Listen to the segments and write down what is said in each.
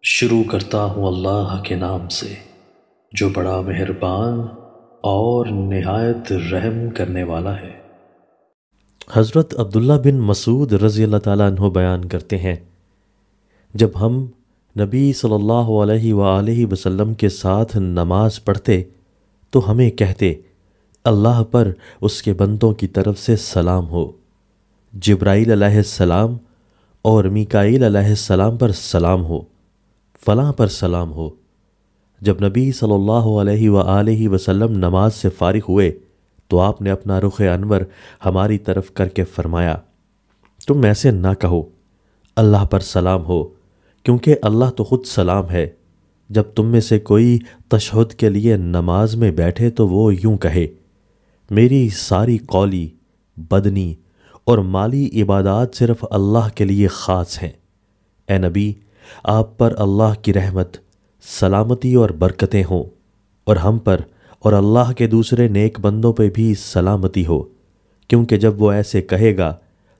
شروع کرتا ہوں اللہ کے نام سے جو بڑا مہربان اور نہایت رحم کرنے والا ہے۔ حضرت عبداللہ بن مسعود رضی اللہ تعالیٰ عنہ بیان کرتے ہیں، جب ہم نبی صلی اللہ علیہ وآلہ وسلم کے ساتھ نماز پڑھتے تو ہمیں کہتے اللہ پر اس کے بندوں کی طرف سے سلام ہو، جبرائیل علیہ السلام اور میکائیل علیہ السلام پر سلام ہو، فلاں پر سلام ہو۔ جب نبی صلی اللہ علیہ وآلہ وسلم نماز سے فارغ ہوئے تو آپ نے اپنا رخ انور ہماری طرف کر کے فرمایا، تم ایسے نہ کہو، اللہ پر سلام ہو، کیونکہ اللہ تو خود سلام ہے۔ جب تم میں سے کوئی تشہد کے لیے نماز میں بیٹھے تو وہ یوں کہے، میری ساری قولی، بدنی اور مالی عبادات صرف اللہ کے لیے خاص ہیں۔ اے نبی، آپ پر اللہ کی رحمت، سلامتی اور برکتیں ہوں، اور ہم پر اور اللہ کے دوسرے نیک بندوں پہ بھی سلامتی ہو، کیونکہ جب وہ ایسے کہے گا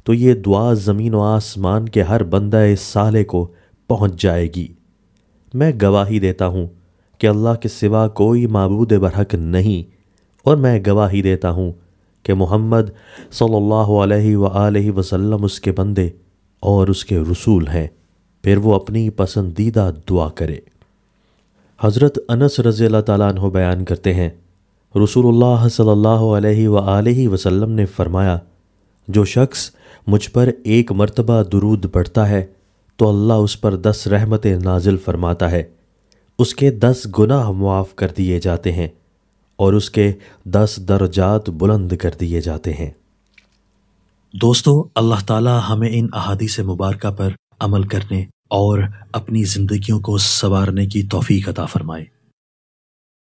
تو یہ دعا زمین و آسمان کے ہر بندہ صالح کو پہنچ جائے گی۔ میں گواہی دیتا ہوں کہ اللہ کے سوا کوئی معبود برحق نہیں، اور میں گواہی دیتا ہوں کہ محمد صلی اللہ علیہ وآلہ وسلم اس کے بندے اور اس کے رسول ہیں۔ پھر وہ اپنی پسندیدہ دعا کرے۔ حضرت انس رضی اللہ تعالیٰ عنہ بیان کرتے ہیں، رسول اللہ صلی اللہ علیہ وآلہ وسلم نے فرمایا، جو شخص مجھ پر ایک مرتبہ درود پڑھتا ہے تو اللہ اس پر 10 رحمتیں نازل فرماتا ہے، اس کے 10 گناہ معاف کر دیے جاتے ہیں اور اس کے 10 درجات بلند کر دیے جاتے ہیں۔ دوستو، اللہ تعالی ہمیں ان احادیث مبارکہ پر عمل کرنے اور اپنی زندگیوں کو سنوارنے کی توفیق عطا فرمائے۔